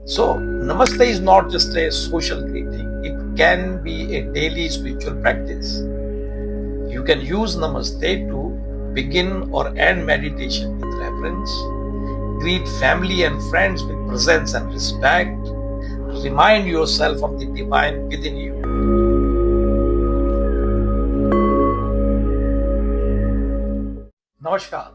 So, Namaste is not just a social greeting, it can be a daily spiritual practice. You can use Namaste to begin or end meditation with reverence, greet family and friends with presence and respect, remind yourself of the divine within you. Namaskar.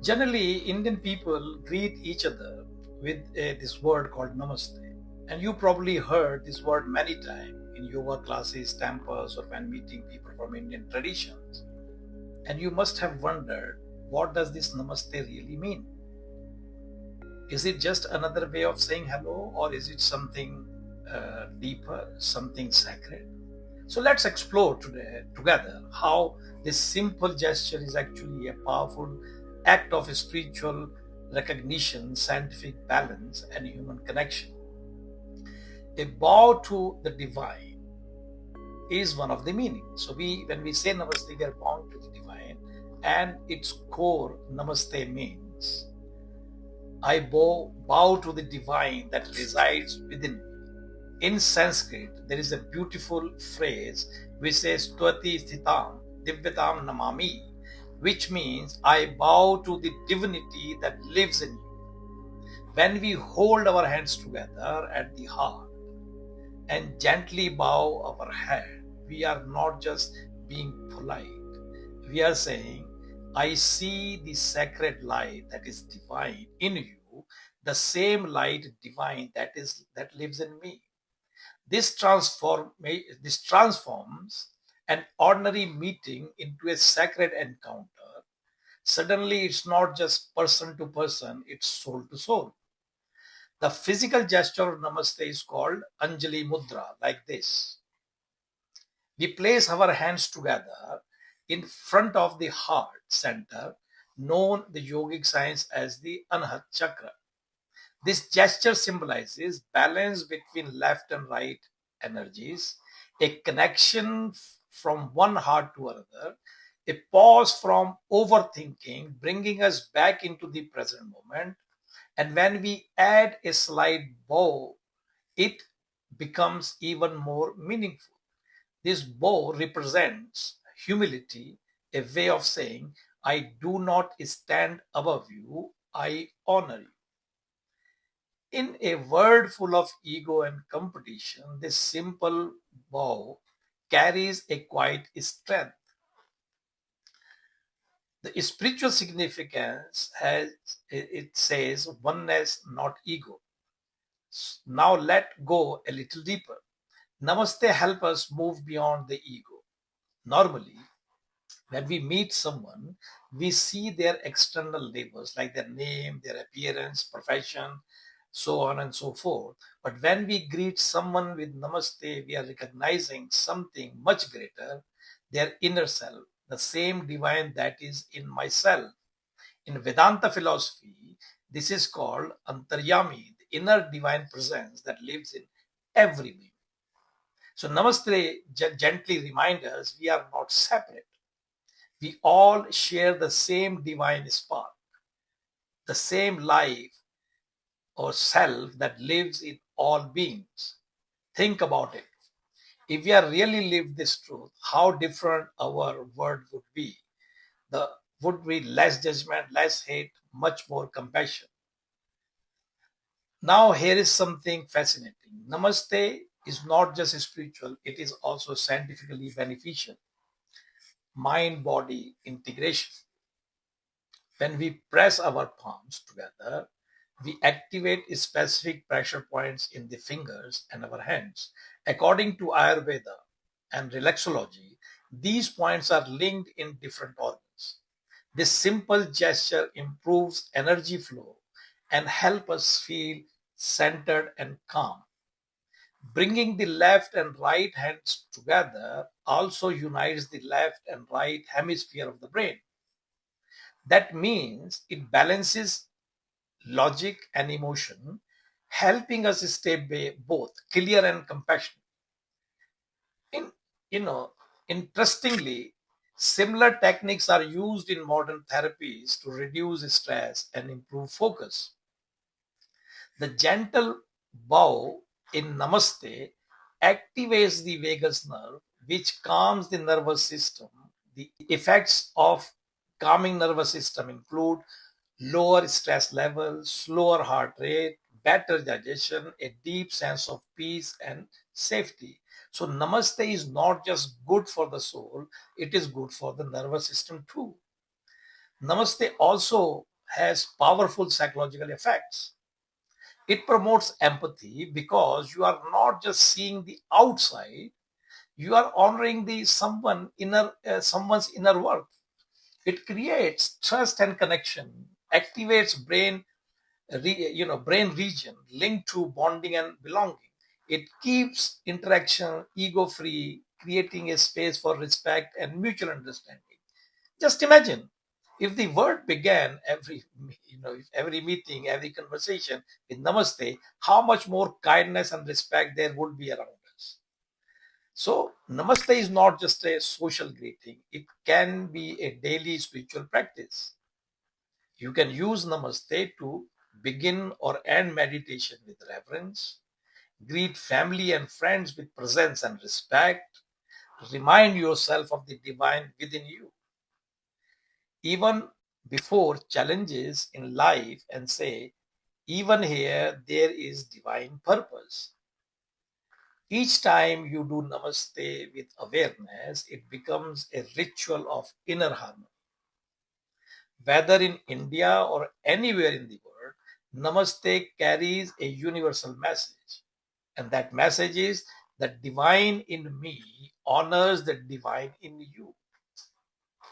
Generally, Indian people greet each other with this word called Namaste. And you probably heard this word many times in yoga classes, temples, or when meeting people from Indian traditions. And you must have wondered, what does this Namaste really mean? Is it just another way of saying hello, or is it something deeper, something sacred? So let's explore today together how this simple gesture is actually a powerful act of spiritual recognition, scientific balance, and human connection. A bow to the divine is one of the meanings. So when we say Namaste, we are bound to the divine, and its core Namaste means I bow to the divine that resides within me. In Sanskrit, there is a beautiful phrase which says Tvati Sthitam Divyatam Namami, which means I bow to the divinity that lives in you. When we hold our hands together at the heart and gently bow our head, we are not just being polite. We are saying, I see the sacred light that is divine in you, the same light divine that lives in me. This transforms an ordinary meeting into a sacred encounter. Suddenly, it's not just person to person, it's soul to soul. The physical gesture of Namaste is called Anjali Mudra, like this. We place our hands together in front of the heart center, known the yogic science as the Anhat Chakra. This gesture symbolizes balance between left and right energies, a connection from one heart to another, a pause from overthinking, bringing us back into the present moment. And when we add a slight bow, it becomes even more meaningful. This bow represents humility, a way of saying, I do not stand above you, I honor you. In a world full of ego and competition, this simple bow carries a quiet strength. The spiritual significance has it says oneness, not ego. Now let go a little deeper. Namaste help us move beyond the ego. Normally, when we meet someone, we see their external labels like their name, their appearance, profession, so on and so forth. But when we greet someone with Namaste, we are recognizing something much greater, their inner self, the same divine that is in myself. In Vedanta philosophy, this is called Antaryami, the inner divine presence that lives in every being. So Namaste gently reminds us we are not separate. We all share the same divine spark, the same life or self that lives in all beings. Think about it. If we are really lived this truth, how different our world would be. The would be less judgment, less hate, much more compassion. Now here is something fascinating. Namaste is not just spiritual, it is also scientifically beneficial. Mind body integration. When we press our palms together, we activate specific pressure points in the fingers and our hands. According to Ayurveda and relaxology, these points are linked in different organs. This simple gesture improves energy flow and help us feel centered and calm. Bringing the left and right hands together also unites the left and right hemisphere of the brain. That means it balances logic and emotion, helping us stay both clear and compassionate. In you know, Interestingly, similar techniques are used in modern therapies to reduce stress and improve focus. The gentle bow in Namaste activates the vagus nerve, which calms the nervous system. The effects of calming nervous system include lower stress levels, slower heart rate, better digestion, a deep sense of peace and safety. So, Namaste is not just good for the soul, it is good for the nervous system too. Namaste also has powerful psychological effects. It promotes empathy because you are not just seeing the outside, you are honoring the someone's inner work. It creates trust and connection, activates brain region linked to bonding and belonging. It keeps interaction ego free, creating a space for respect and mutual understanding. Just imagine if the word began every meeting, every conversation with Namaste, how much more kindness and respect there would be around us. So, Namaste is not just a social greeting, it can be a daily spiritual practice. You can use Namaste to begin or end meditation with reverence, greet family and friends with presence and respect, remind yourself of the divine within you, even before challenges in life, and say, even here there is divine purpose. Each time you do Namaste with awareness, it becomes a ritual of inner harmony. Whether in India or anywhere in the world, Namaste carries a universal message. And that message is that divine in me honors the divine in you.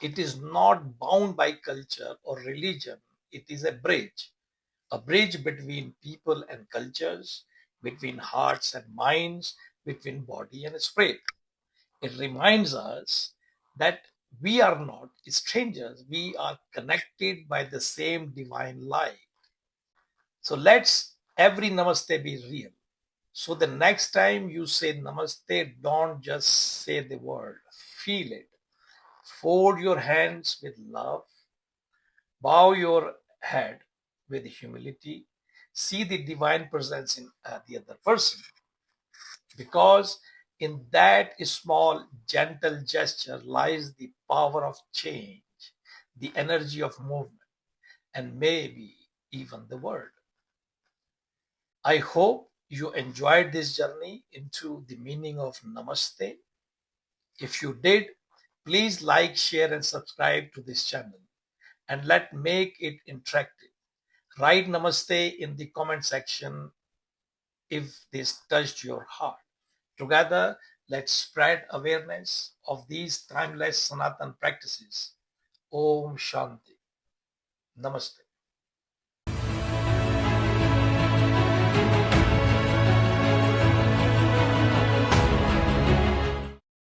It is not bound by culture or religion. It is a bridge between people and cultures, between hearts and minds, between body and spirit. It reminds us that we are not strangers, we are connected by the same divine light. So let's every namaste be real. So the next time you say namaste, don't just say the word, feel it. Fold your hands with love, bow your head with humility, see the divine presence in the other person. Because in that small, gentle gesture lies the power of change, the energy of movement, and maybe even the word. I hope you enjoyed this journey into the meaning of Namaste. If you did, please like, share, and subscribe to this channel. And let's make it interactive. Write Namaste in the comment section if this touched your heart. Together, let's spread awareness of these timeless Sanatan practices. Om Shanti. Namaste.